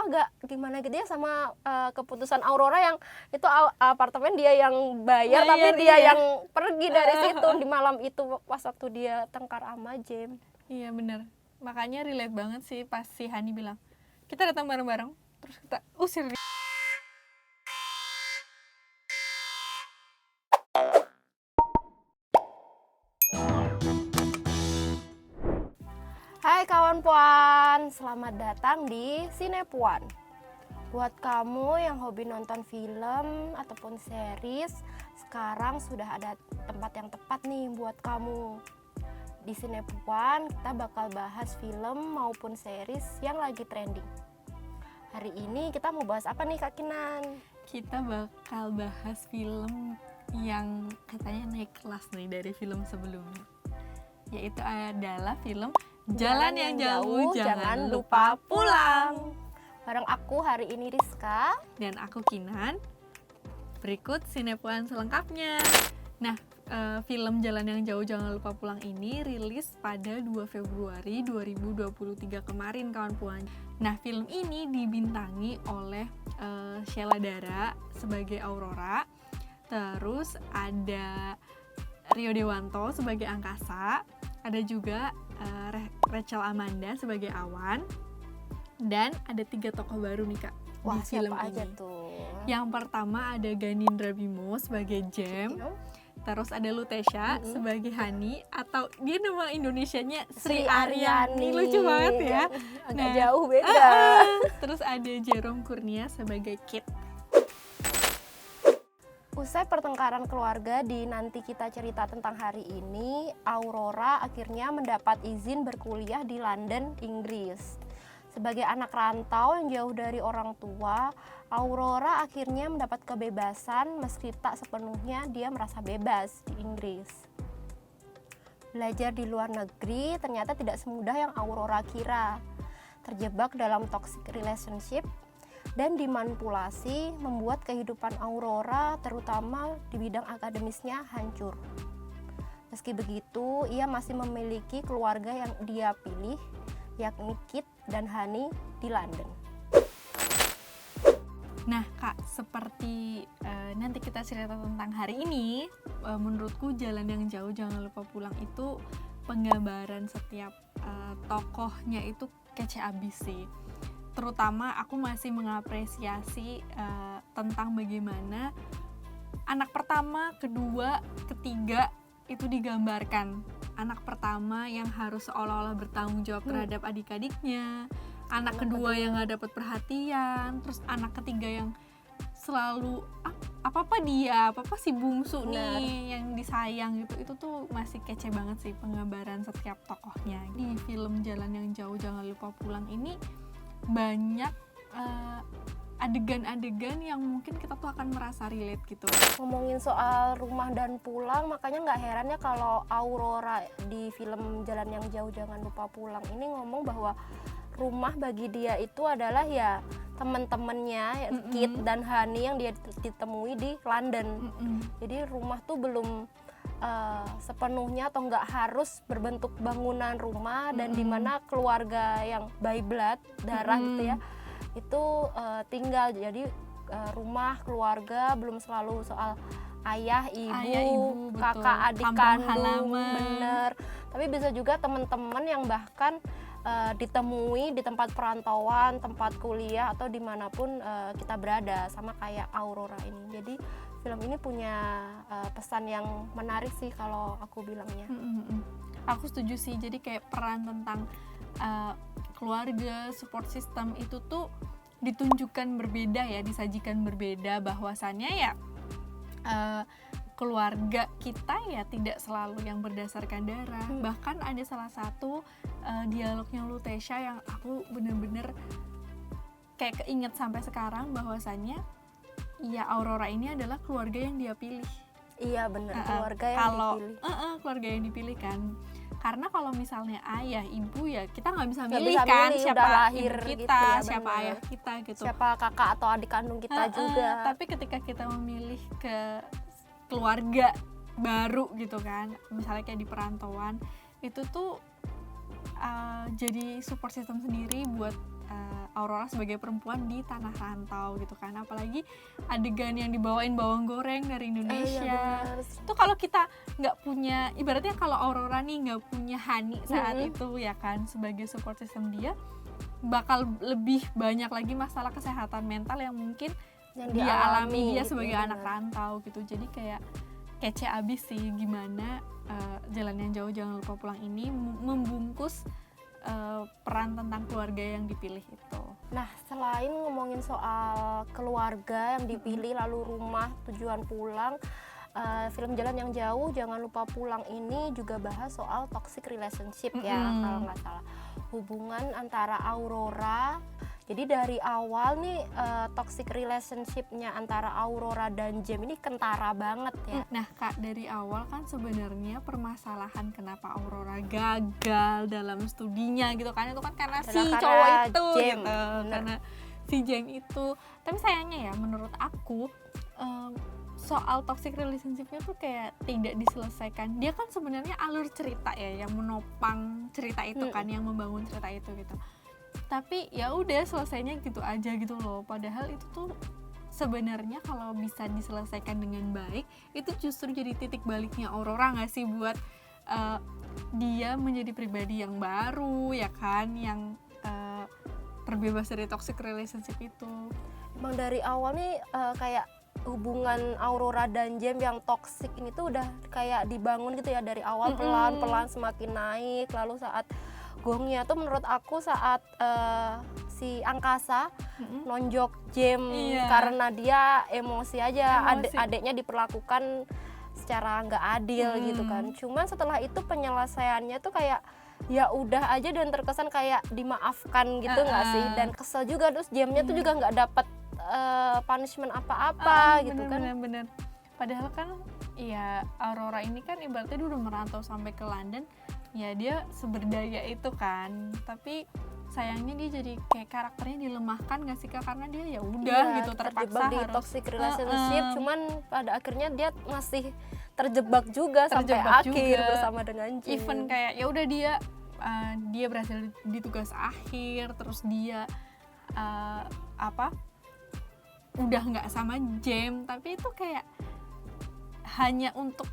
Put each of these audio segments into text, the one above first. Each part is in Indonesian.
agak gimana gitu ya sama keputusan Aurora yang itu apartemen dia yang bayar tapi dia yang pergi dari situ di malam itu pas waktu dia tengkar sama James. Iya benar, makanya relate banget sih pas si Hani bilang kita datang bareng-bareng terus kita usir dia. Hai kawan Puan, selamat datang di Sinepuan. Buat kamu yang hobi nonton film ataupun series, sekarang sudah ada tempat yang tepat nih buat kamu. Di Sinepuan kita bakal bahas film maupun series yang lagi trending. Hari ini kita mau bahas apa nih Kak Kinan? Kita bakal bahas film yang katanya naik kelas nih dari film sebelumnya, yaitu adalah film Jalan yang Jauh Jangan Lupa Pulang. Bareng aku hari ini Rizka dan aku Kinan. Berikut Sinepuan selengkapnya. Nah, film Jalan yang Jauh Jangan Lupa Pulang ini rilis pada 2 Februari 2023 kemarin kawan Puan. Nah, film ini dibintangi oleh Sheila Dara sebagai Aurora. Terus ada Rio Dewanto sebagai Angkasa. Ada juga Rachel Amanda sebagai Awan. Dan ada 3 tokoh baru nih Kak. Wah, di film siapa aja ini. tuh? Yang pertama ada Ganindra Bimo sebagai Jem. Terus ada Lutesha sebagai Hani, atau dia nama Indonesianya Sri Aryani. Lucu banget ya. Agak jauh beda. Terus ada Jerome Kurnia sebagai Kit. Usai pertengkaran keluarga di Nanti Kita Cerita Tentang Hari Ini, Aurora akhirnya mendapat izin berkuliah di London, Inggris. Sebagai anak rantau yang jauh dari orang tua, Aurora akhirnya mendapat kebebasan meski tak sepenuhnya dia merasa bebas di Inggris. Belajar di luar negeri ternyata tidak semudah yang Aurora kira. Terjebak dalam toxic relationship dan dimanipulasi membuat kehidupan Aurora terutama di bidang akademisnya hancur. Meski begitu, ia masih memiliki keluarga yang dia pilih, yakni Kit dan Hani di London. Nah Kak, seperti nanti kita cerita tentang hari ini, menurutku Jalan yang Jauh Jangan Lupa Pulang itu penggambaran setiap tokohnya itu kece abis sih. Terutama aku masih mengapresiasi tentang bagaimana anak pertama, kedua, ketiga itu digambarkan. Anak pertama yang harus seolah-olah bertanggung jawab terhadap adik-adiknya, anak kedua yang gak dapat perhatian, terus anak ketiga yang selalu apa-apa si bungsu nih yang disayang gitu. Itu tuh masih kece banget sih penggambaran setiap tokohnya. Di film Jalan yang Jauh Jangan Lupa Pulang ini banyak adegan-adegan yang mungkin kita tuh akan merasa relate gitu. Ngomongin soal rumah dan pulang, makanya nggak heran ya kalau Aurora di film Jalan yang Jauh Jangan Lupa Pulang ini ngomong bahwa rumah bagi dia itu adalah ya teman-temannya Kit dan Hani yang dia ditemui di London. Jadi rumah tuh belum sepenuhnya atau nggak harus berbentuk bangunan rumah dan dimana keluarga yang by blood darah gitu ya itu tinggal. Jadi rumah keluarga belum selalu soal ayah ibu kakak adik kandung, bener, tapi bisa juga teman-teman yang bahkan ditemui di tempat perantauan, tempat kuliah atau dimanapun kita berada, sama kayak Aurora ini. Jadi film ini punya pesan yang menarik sih kalau aku bilangnya. Aku setuju sih, jadi kayak peran tentang keluarga, support system itu tuh ditunjukkan berbeda ya, disajikan berbeda, bahwasannya ya keluarga kita ya tidak selalu yang berdasarkan darah. Bahkan ada salah satu dialognya Lutesha yang aku bener-bener kayak keinget sampai sekarang, bahwasannya ya Aurora ini adalah keluarga yang dia pilih. Iya benar, keluarga yang dipilih. Keluarga yang dipilih kan. Karena kalau misalnya ayah, ibu ya kita nggak bisa milih bisa kan milih, siapa lahir ibu kita, gitu ya, siapa bener. ayah kita gitu. Siapa kakak atau adik kandung kita juga. Tapi ketika kita memilih ke keluarga baru gitu kan, misalnya kayak di perantauan, itu tuh jadi support system sendiri buat Aurora sebagai perempuan di tanah rantau gitu kan, apalagi adegan yang dibawain bawang goreng dari Indonesia. Iya, benar. Itu kalau kita nggak punya, ibaratnya kalau Aurora nih nggak punya Hani saat itu ya kan sebagai support system, dia bakal lebih banyak lagi masalah kesehatan mental yang mungkin Yang dia alami dia gitu, sebagai benar. anak rantau gitu. Jadi kayak kece abis sih gimana Jalan yang Jauh Jangan Lupa Pulang ini membungkus peran tentang keluarga yang dipilih itu. Nah, selain ngomongin soal keluarga yang dipilih lalu rumah tujuan pulang, film Jalan yang Jauh Jangan Lupa Pulang ini juga bahas soal toxic relationship ya, kalau nggak salah. Hubungan antara Aurora. Jadi dari awal nih toxic relationship-nya antara Aurora dan Jem ini kentara banget ya. Nah Kak, dari awal kan sebenarnya permasalahan kenapa Aurora gagal dalam studinya gitu kan, itu kan karena si Adalah cowok karena itu Jem, gitu, bener. karena si Jem itu. Tapi sayangnya ya menurut aku soal toxic relationship-nya tuh kayak tidak diselesaikan. Dia kan sebenarnya alur cerita ya yang menopang cerita itu kan, yang membangun cerita itu gitu. Tapi ya udah selesainya gitu aja gitu loh. Padahal itu tuh sebenarnya kalau bisa diselesaikan dengan baik, itu justru jadi titik baliknya Aurora nggak sih buat dia menjadi pribadi yang baru ya kan, yang terbebas dari toxic relationship itu. Emang dari awal nih kayak hubungan Aurora dan Jem yang toksik ini tuh udah kayak dibangun gitu ya dari awal, pelan-pelan semakin naik. Lalu saat gongnya tuh menurut aku saat si Angkasa nonjok Jem karena dia emosi aja, adeknya diperlakukan secara nggak adil gitu kan. Cuman setelah itu penyelesaiannya tuh kayak ya udah aja dan terkesan kayak dimaafkan gitu nggak sih, dan kesel juga. Terus Jemnya tuh juga nggak dapat punishment apa-apa gitu kan. Bener. Padahal kan ya Aurora ini kan ibaratnya dia udah merantau sampai ke London, ya dia seberdaya itu kan. Tapi sayangnya dia jadi kayak karakternya dilemahkan nggak sih Kak, karena dia ya udah gitu terpaksa terjebak di harus toxic relationship. Cuman pada akhirnya dia masih terjebak juga sampai akhir bersama dengan Jem. Even kayak ya udah dia berhasil di tugas akhir, terus dia udah nggak sama Jem, tapi itu kayak hanya untuk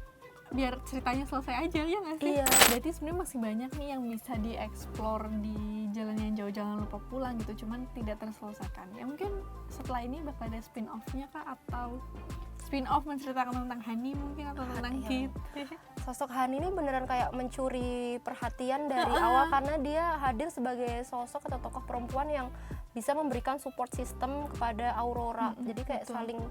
biar ceritanya selesai aja, ya nggak sih? Iya. Berarti sebenarnya masih banyak nih yang bisa dieksplor di Jalan yang Jauh Jangan Lupa Pulang gitu, cuman tidak terselesaikan. Ya mungkin setelah ini bakal ada spin-off-nya Kak, atau spin-off menceritakan tentang Hani mungkin, atau tentang Kit. Sosok Hani ini beneran kayak mencuri perhatian dari awal, karena dia hadir sebagai sosok atau tokoh perempuan yang bisa memberikan support system kepada Aurora. Jadi kayak saling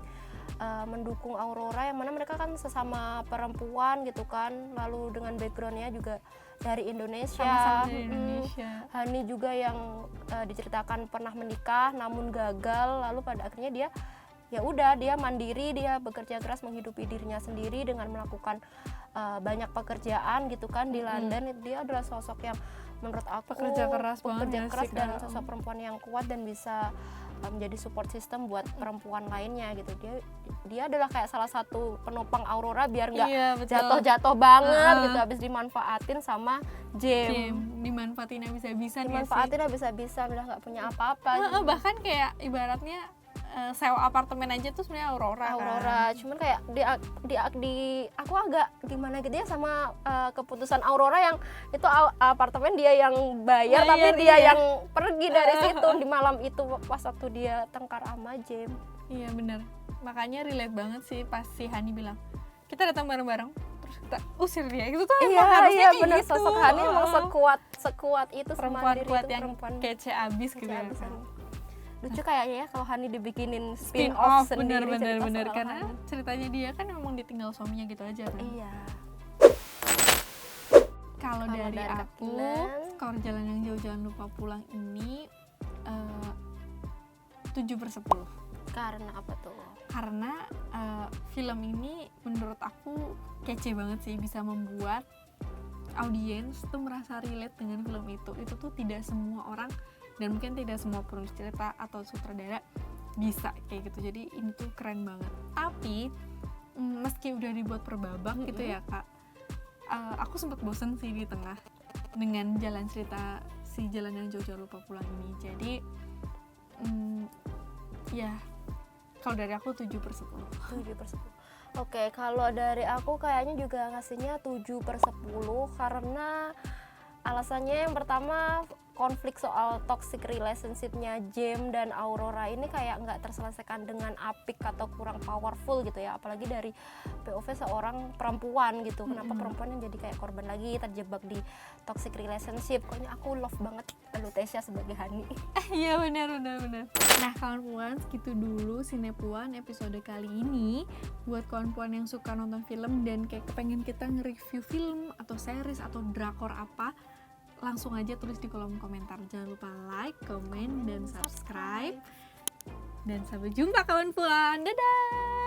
mendukung Aurora, yang mana mereka kan sesama perempuan gitu kan, lalu dengan backgroundnya juga dari Indonesia. Sama-sama dari Indonesia. Hani juga yang diceritakan pernah menikah namun gagal, lalu pada akhirnya dia ya udah dia mandiri, dia bekerja keras menghidupi dirinya sendiri dengan melakukan banyak pekerjaan gitu kan di London. Dia adalah sosok yang menurut aku pekerja keras sih, dan sosok perempuan yang kuat dan bisa menjadi support system buat perempuan lainnya gitu. Dia adalah kayak salah satu penopang Aurora biar nggak jatuh-jatuh banget gitu, habis dimanfaatin sama Jem. Dimanfaatin habis-habisan, habis-habisan, udah nggak punya apa-apa gitu. Bahkan kayak ibaratnya sewa apartemen aja tuh sebenarnya Aurora kan. Cuman kayak di aku agak gimana gitu ya sama keputusan Aurora yang itu apartemen dia yang bayar, tapi dia yang pergi dari situ di malam itu pas waktu dia tengkar sama Jem. Iya bener, makanya relate banget sih pas si Hani bilang kita datang bareng-bareng terus kita usir dia, itu tuh emang harusnya kayak bener, gitu. Sosok Hani emang sekuat itu, perempuan kuat itu, yang kece abis gitu ya kan. Lucu kayaknya ya kalau Hani dibikinin spin-off sendiri. Bener karena ceritanya dia kan memang ditinggal suaminya gitu aja kan. Iya. Kalau dari aku, Skor Jalan yang Jauh Jangan Lupa Pulang ini 7/10. Karena apa tuh? Karena film ini menurut aku kece banget sih, bisa membuat audiens tuh merasa relate dengan film itu. Itu tuh tidak semua orang dan mungkin tidak semua penulis cerita atau sutradara bisa kayak gitu. Jadi ini tuh keren banget. Tapi meski udah dibuat per babak gitu ya Kak, aku sempat bosen sih di tengah dengan jalan cerita si Jalan yang Jauh Jangan Lupa Pulang ini. Jadi Ya, kalau dari aku 7/10. 7/10. Oke, kalau dari aku kayaknya juga ngasihnya 7/10 karena alasannya yang pertama konflik soal toxic relationship-nya Jem dan Aurora ini kayak nggak terselesaikan dengan apik atau kurang powerful gitu ya, apalagi dari POV seorang perempuan gitu. Kenapa perempuan yang jadi kayak korban lagi terjebak di toxic relationship? Pokoknya aku love banget Alutesia sebagai Hani. Iya benar. Nah kawan-kawan, segitu dulu Sinepuan episode kali ini. Buat kawan-kawan yang suka nonton film dan kayak kepengen kita nge-review film atau series atau drakor apa, langsung aja tulis di kolom komentar. Jangan lupa like, comment, dan subscribe. Dan sampai jumpa kawan puan. Dadah.